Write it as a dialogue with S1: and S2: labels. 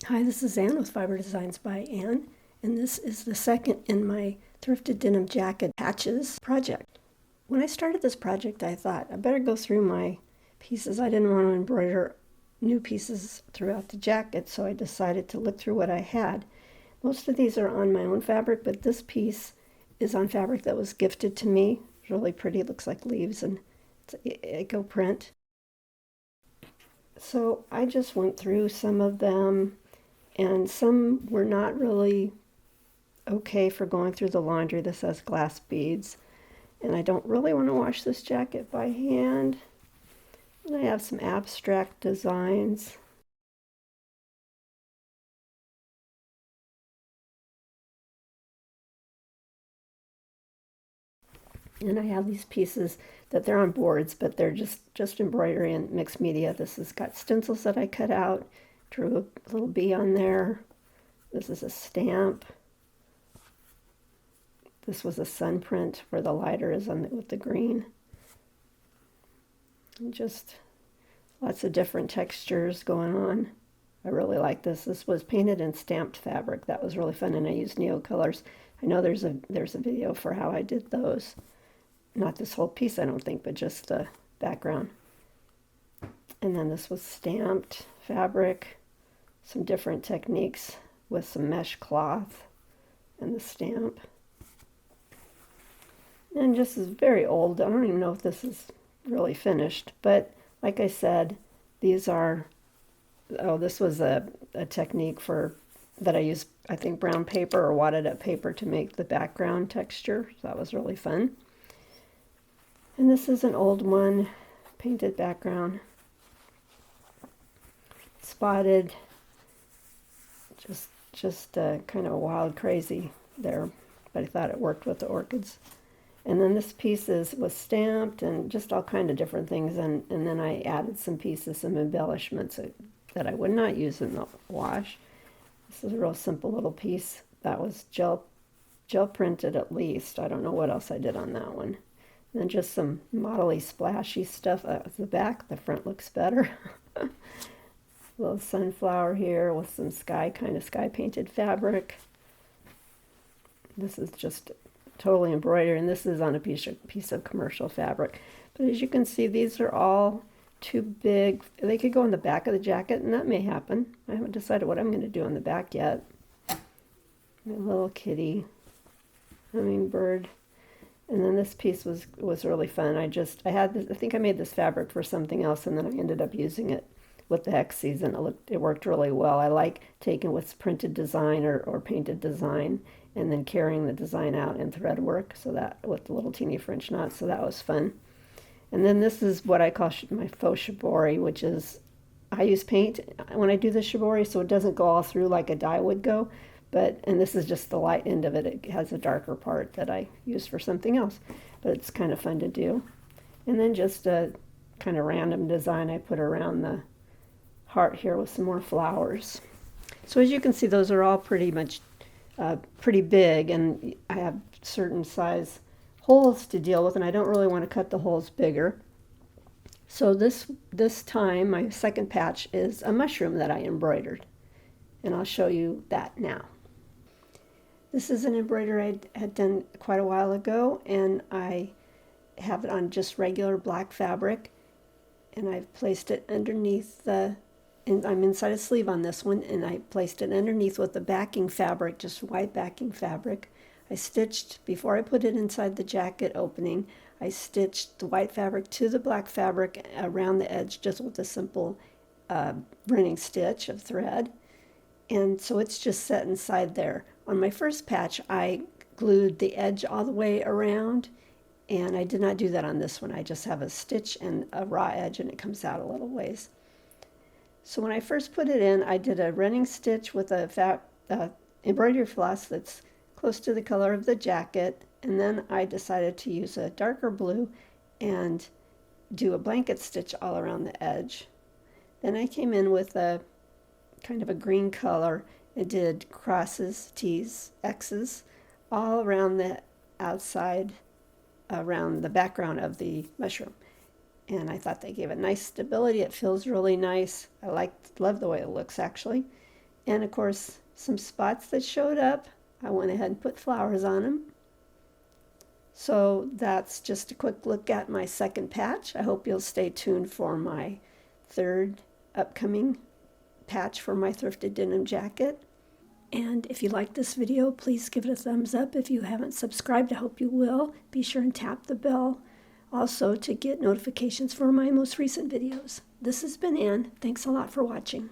S1: Hi, this is Ann with Fiber Designs by Ann, and this is the second in my thrifted denim jacket patches project. When I started this project, I thought I better go through my pieces. I didn't want to embroider new pieces throughout the jacket, so I decided to look through what I had. Most of these are on my own fabric, but this piece is on fabric that was gifted to me. It's really pretty, it looks like leaves, and it's eco print. So I just went through some of them, and some were not really okay for going through the laundry. This has glass beads, and I don't really want to wash this jacket by hand. And I have some abstract designs. And I have these pieces that they're on boards, but they're just embroidery and mixed media. This has got stencils that I cut out, drew a little bee on there. This is a stamp. This was a sun print where the lighter is on with the green. And just lots of different textures going on. I really like this. This was painted in stamped fabric. That was really fun, and I used Neo colors. I know there's a video for how I did those. Not this whole piece, I don't think, but just the background. And then this was stamped fabric, some different techniques with some mesh cloth and the stamp. And just is very old. I don't even know if this is really finished, but like I said, these are, this was a technique that I used, I think, brown paper or wadded up paper to make the background texture. So that was really fun. And this is an old one, painted background, spotted, just kind of wild, crazy there, but I thought it worked with the orchids. And then this piece was stamped and just all kind of different things. And then I added some pieces, some embellishments that I would not use in the wash. This is a real simple little piece. That was gel printed at least. I don't know what else I did on that one. And then just some modelly splashy stuff. That was the back. The front looks better. A little sunflower here with some sky painted fabric. This is just totally embroidered, and this is on a piece of commercial fabric. But as you can see, these are all too big. They could go on the back of the jacket, and that may happen. I haven't decided what I'm going to do on the back yet. My little kitty hummingbird. And then this piece was really fun. I had this, I think I made this fabric for something else, and then I ended up using it with the hex season. It worked really well. I like taking what's printed design or painted design and then carrying the design out in thread work, so that with the little teeny French knots, so that was fun. And then this is what I call my faux shibori, which is, I use paint when I do the shibori so it doesn't go all through like a dye would go, and this is just the light end of it. It has a darker part that I use for something else, but it's kind of fun to do. And then just a kind of random design I put around the heart here with some more flowers. So as you can see, those are all pretty much pretty big, and I have certain size holes to deal with, and I don't really want to cut the holes bigger. So this time, my second patch is a mushroom that I embroidered, and I'll show you that now. This is an embroidery I had done quite a while ago, and I have it on just regular black fabric, and I've placed it underneath and I'm inside a sleeve on this one, and I placed it underneath with the backing fabric, just white backing fabric. I stitched, before I put it inside the jacket opening, I stitched the white fabric to the black fabric around the edge just with a simple running stitch of thread. And so it's just set inside there. On my first patch, I glued the edge all the way around, and I did not do that on this one. I just have a stitch and a raw edge, and it comes out a little ways. So when I first put it in, I did a running stitch with a embroidery floss that's close to the color of the jacket, and then I decided to use a darker blue and do a blanket stitch all around the edge. Then I came in with a kind of a green color and did crosses, T's, X's all around the outside, around the background of the mushroom. And I thought they gave it nice stability. It feels really nice. Love the way it looks, actually. And of course, some spots that showed up, I went ahead and put flowers on them. So that's just a quick look at my second patch. I hope you'll stay tuned for my third upcoming patch for my thrifted denim jacket. And if you like this video, please give it a thumbs up. If you haven't subscribed, I hope you will. Be sure and tap the bell also to get notifications for my most recent videos. This has been Ann. Thanks a lot for watching.